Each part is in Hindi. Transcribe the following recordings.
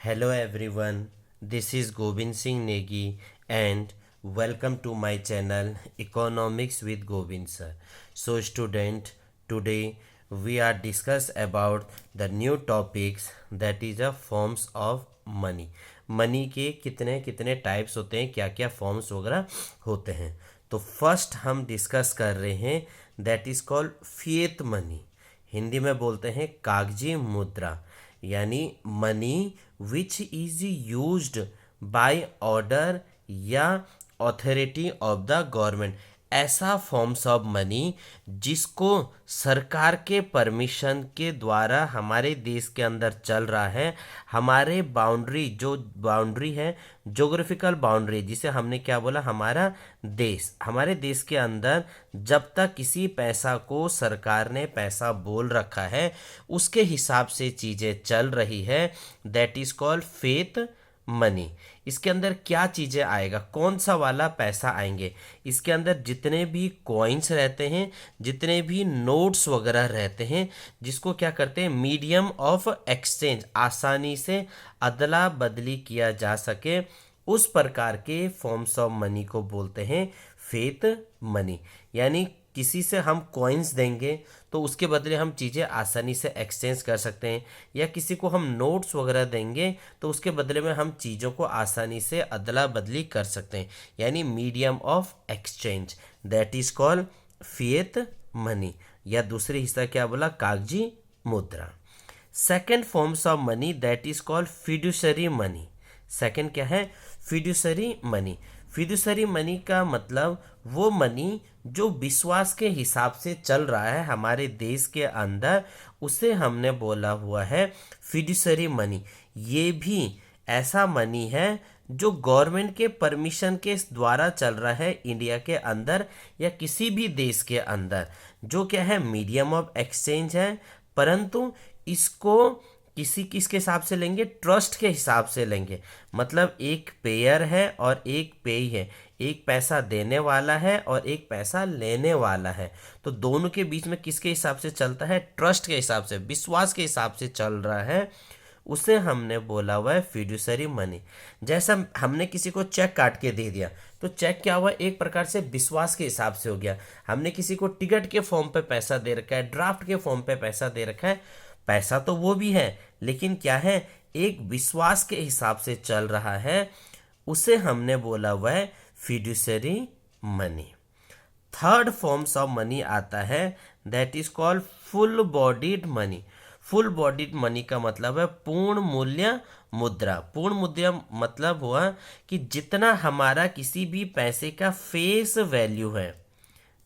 Hello everyone, this is Gobind Singh Negi and welcome to my channel Economics with Gobind sir. So student, today we are discuss about the new topics that is a forms of money. Money के कितने कितने टाइप्स होते हैं, क्या क्या फॉर्म्स वगैरह होते हैं. तो फर्स्ट हम डिस्कस कर रहे हैं that is called fiat money. Hindi में बोलते हैं कागजी मुद्रा, यानी money which is used by order या अथॉरिटी ऑफ द गवर्नमेंट. ऐसा फॉर्म्स ऑफ मनी जिसको सरकार के परमिशन के द्वारा हमारे देश के अंदर चल रहा है. हमारे बाउंड्री, जो बाउंड्री है ज्योग्राफिकल बाउंड्री, जिसे हमने क्या बोला, हमारा देश, हमारे देश के अंदर जब तक किसी पैसा को सरकार ने पैसा बोल रखा है उसके हिसाब से चीज़ें चल रही है, that is called faith money. इसके अंदर क्या चीज़ें आएगा, कौन सा वाला पैसा आएंगे, इसके अंदर जितने भी कॉइन्स रहते हैं, जितने भी नोट्स वगैरह रहते हैं, जिसको क्या करते हैं मीडियम ऑफ एक्सचेंज, आसानी से अदला बदली किया जा सके, उस प्रकार के फॉर्म्स ऑफ मनी को बोलते हैं फेथ मनी. यानी किसी से हम कॉइन्स देंगे तो उसके बदले हम चीज़ें आसानी से एक्सचेंज कर सकते हैं, या किसी को हम नोट्स वगैरह देंगे तो उसके बदले में हम चीज़ों को आसानी से अदला बदली कर सकते हैं, यानी medium of exchange, that is called fiat money. या दूसरी हिस्सा क्या बोला, कागजी मुद्रा. Second forms of money that is called fiduciary money. Second क्या है, फिड्यूशरी मनी. फिड्यूशरी मनी का मतलब वो मनी जो विश्वास के हिसाब से चल रहा है हमारे देश के अंदर, उसे हमने बोला हुआ है फिड्यूशरी मनी. ये भी ऐसा मनी है जो गवर्नमेंट के परमिशन के द्वारा चल रहा है इंडिया के अंदर या किसी भी देश के अंदर, जो क्या है मीडियम ऑफ एक्सचेंज है, परंतु इसको किसी किसके हिसाब से लेंगे, ट्रस्ट के हिसाब से लेंगे. मतलब एक पेयर है और एक पेई है, एक पैसा देने वाला है और एक पैसा लेने वाला है, तो दोनों के बीच में किसके हिसाब से चलता है, ट्रस्ट के हिसाब से, विश्वास के हिसाब से चल रहा है, उसे हमने बोला हुआ है फिड्यूशरी मनी. जैसा हमने किसी को चेक काट के दे दिया तो चेक क्या हुआ, एक प्रकार से विश्वास के हिसाब से हो गया. हमने किसी को टिकट के फॉर्म पे पैसा दे रखा है, ड्राफ्ट के फॉर्म पे पैसा दे रखा है, पैसा तो वो भी है लेकिन क्या है, एक विश्वास के हिसाब से चल रहा है, उसे हमने बोला हुआ है fiduciary money. Third forms of money आता है that is called full bodied money. Full bodied money का मतलब है पूर्ण मूल्य मुद्रा. पूर्ण मुद्रा मतलब हुआ कि जितना हमारा किसी भी पैसे का फेस वैल्यू है,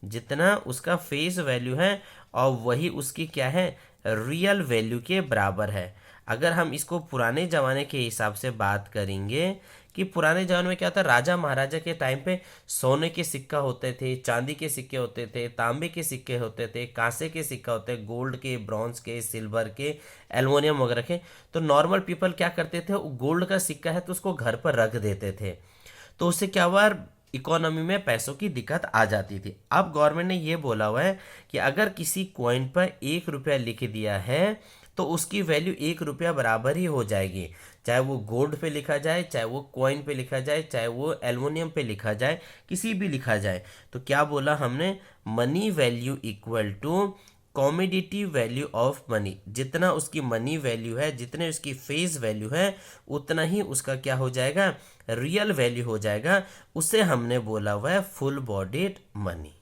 जितना उसका फेस वैल्यू है और वही उसकी क्या है, रियल वैल्यू के बराबर है. अगर हम इसको पुराने ज़माने के हिसाब से बात करेंगे कि पुराने ज़माने में क्या था, राजा महाराजा के टाइम पे सोने के सिक्का होते थे, चांदी के सिक्के होते थे, तांबे के सिक्के होते थे, कांसे के सिक्का होते, गोल्ड के, ब्रॉन्ज के, सिल्वर के, एल्युमिनियम वगैरह के. तो नॉर्मल पीपल क्या करते थे, गोल्ड का सिक्का है तो उसको घर पर रख देते थे, तो उससे क्या हुआ, इकोनॉमी में पैसों की दिक्कत आ जाती थी. अब गवर्नमेंट ने ये बोला हुआ है कि अगर किसी कॉइन पर 1 रुपया लिख दिया है तो उसकी वैल्यू 1 रुपया बराबर ही हो जाएगी, चाहे वो गोल्ड पे लिखा जाए, चाहे वो कॉइन पे लिखा जाए, चाहे वो एल्युमिनियम पे लिखा जाए, किसी भी लिखा जाए. तो क्या बोला हमने, money value equal to commodity value of money. जितना उसकी मनी वैल्यू है, जितने उसकी फेस वैल्यू है, उतना ही उसका क्या हो जाएगा, रियल वैल्यू हो जाएगा. उसे हमने बोला हुआ है full bodied money.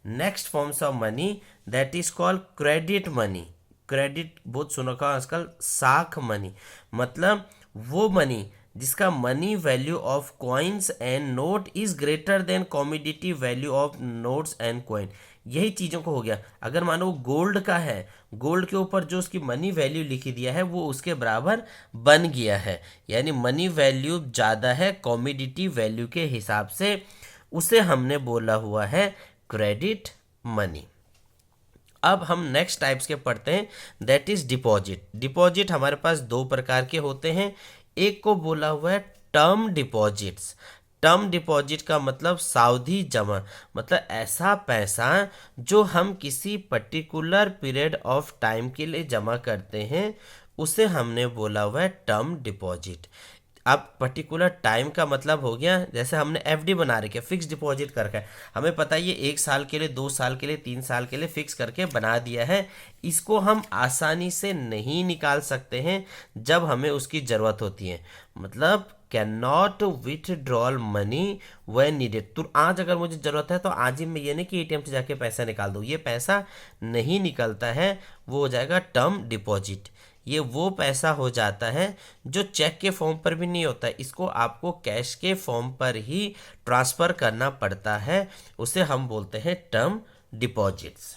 Next forms of money that is called credit money. Credit बहुत सुना होगा आजकल, साख मनी, मतलब वो मनी जिसका money value of coins and note is greater than commodity value of notes and coin. यही चीज़ों को हो गया. अगर मानो गोल्ड का है, गोल्ड के ऊपर जो उसकी मनी वैल्यू लिखी दिया है वो उसके बराबर बन गया है, यानी मनी वैल्यू ज़्यादा है कॉमोडिटी वैल्यू के हिसाब से, उसे हमने बोला हुआ है क्रेडिट मनी. अब हम नेक्स्ट टाइप्स के पढ़ते हैं दैट इज डिपॉजिट. डिपॉजिट हमारे पास दो प्रकार के होते हैं. एक को बोला हुआ है टर्म डिपॉजिट्स. टर्म डिपॉजिट का मतलब सावधि जमा, मतलब ऐसा पैसा जो हम किसी पर्टिकुलर पीरियड ऑफ टाइम के लिए जमा करते हैं, उसे हमने बोला हुआ है टर्म डिपॉजिट। अब पर्टिकुलर टाइम का मतलब हो गया, जैसे हमने एफडी बना रखी है, फिक्स डिपॉजिट करके, हमें पता है ये 1 साल के लिए, 2 साल के लिए, 3 साल के लिए फिक्स करके बना दिया है। इसको हम आसानी से नहीं निकाल सकते हैं जब हमें उसकी ज़रूरत होती है, मतलब can not withdrawal money when needed. तो आज अगर मुझे ज़रूरत है तो आज ही मैं ये नहीं कि एटीएम से जाके पैसा निकाल दूँ, ये पैसा नहीं निकलता है, वो हो जाएगा टर्म डिपॉजिट। ये वो पैसा हो जाता है जो चेक के फॉर्म पर भी नहीं होता है, इसको आपको कैश के फॉर्म पर ही ट्रांसफ़र करना पड़ता है, उसे हम बोलते हैं term deposits.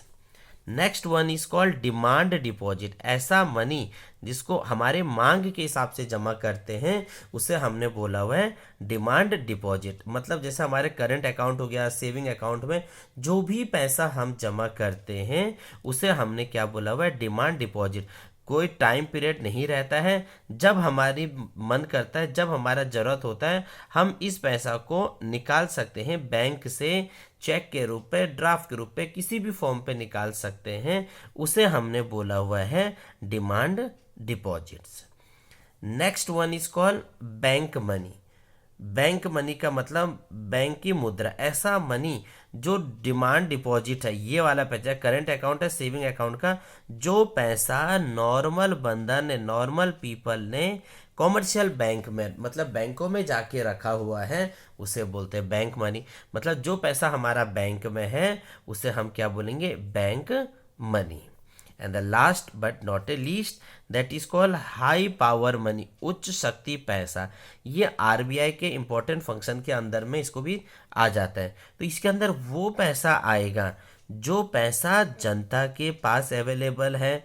Next one is called demand deposit. ऐसा मनी जिसको हमारे मांग के हिसाब से जमा करते हैं उसे हमने बोला हुआ है डिमांड डिपॉजिट। मतलब जैसे हमारे करंट अकाउंट हो गया, सेविंग अकाउंट में जो भी पैसा हम जमा करते हैं उसे हमने क्या बोला हुआ है डिमांड डिपॉजिट। कोई टाइम पीरियड नहीं रहता है, जब हमारी मन करता है, जब हमारा ज़रूरत होता है, हम इस पैसा को निकाल सकते हैं बैंक से, चेक के रूप पे, ड्राफ्ट के रूप पे, किसी भी फॉर्म पे निकाल सकते हैं, उसे हमने बोला हुआ है demand deposits. Next one is called bank money. Bank money का मतलब बैंक की मुद्रा, ऐसा मनी जो डिमांड डिपॉजिट है, ये वाला पैसा करंट अकाउंट है, सेविंग अकाउंट का, जो पैसा नॉर्मल बंदा ने, नॉर्मल पीपल ने कॉमर्शियल बैंक में, मतलब बैंकों में जाके रखा हुआ है, उसे बोलते हैं बैंक मनी। मतलब जो पैसा हमारा बैंक में है उसे हम क्या बोलेंगे bank money. And the last but not a least that is called high power money, उच्च शक्ति पैसा। ये आरबीआई के इंपॉर्टेंट फंक्शन के अंदर में इसको भी आ जाता है। तो इसके अंदर वो पैसा आएगा जो पैसा जनता के पास अवेलेबल है,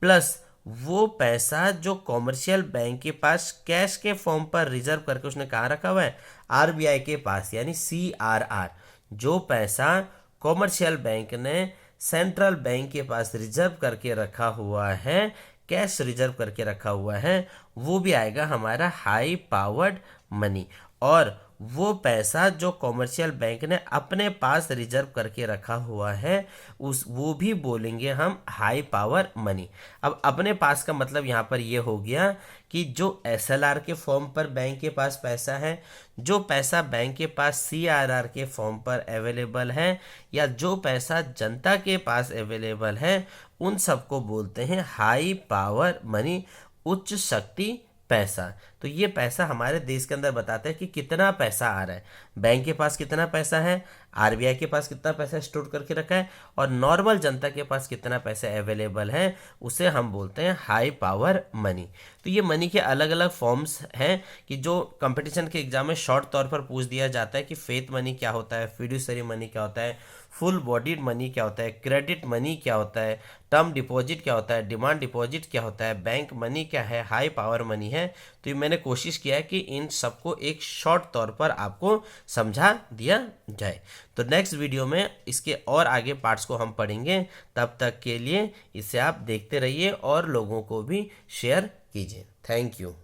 प्लस वो पैसा जो कॉमर्शियल बैंक के पास कैश के फॉर्म पर रिजर्व करके उसने कहाँ रखा हुआ है आरबीआई के पास, यानी CRR। जो पैसा कॉमर्शियल बैंक ने सेंट्रल बैंक के पास रिजर्व करके रखा हुआ है, कैश रिजर्व करके रखा हुआ है, वो भी आएगा हमारा हाई पावर्ड मनी। और वो पैसा जो कॉमर्शियल बैंक ने अपने पास रिजर्व करके रखा हुआ है वो भी बोलेंगे हम हाई पावर मनी। अब अपने पास का मतलब यहाँ पर ये हो गया कि जो SLR के फॉर्म पर बैंक के पास पैसा है, जो पैसा बैंक के पास CRR के फॉर्म पर अवेलेबल है, या जो पैसा जनता के पास अवेलेबल है, उन सबको बोलते हैं हाई पावर मनी, उच्च शक्ति पैसा। तो ये पैसा हमारे देश के अंदर बताता है कि कितना पैसा आ रहा है, बैंक के पास कितना पैसा है, आरबीआई के पास कितना पैसा स्टोर करके रखा है, और नॉर्मल जनता के पास कितना पैसा अवेलेबल है, उसे हम बोलते हैं हाई पावर मनी। तो ये मनी के अलग अलग फॉर्म्स हैं कि जो कंपटीशन के एग्जाम में शॉर्ट तौर पर पूछ दिया जाता है कि फेथ मनी क्या होता है, फिड्यूसरी मनी क्या होता है, फुल बॉडीड मनी क्या होता है, क्रेडिट मनी क्या होता है, टर्म डिपॉजिट क्या होता है, डिमांड डिपॉजिट क्या होता है, बैंक मनी क्या है, हाई पावर मनी है। तो ये मैंने कोशिश किया है कि इन सबको एक शॉर्ट तौर पर आपको समझा दिया जाए। तो नेक्स्ट वीडियो में इसके और आगे पार्ट्स को हम पढ़ेंगे। तब तक के लिए इसे आप देखते रहिए और लोगों को भी शेयर कीजिए। Thank you.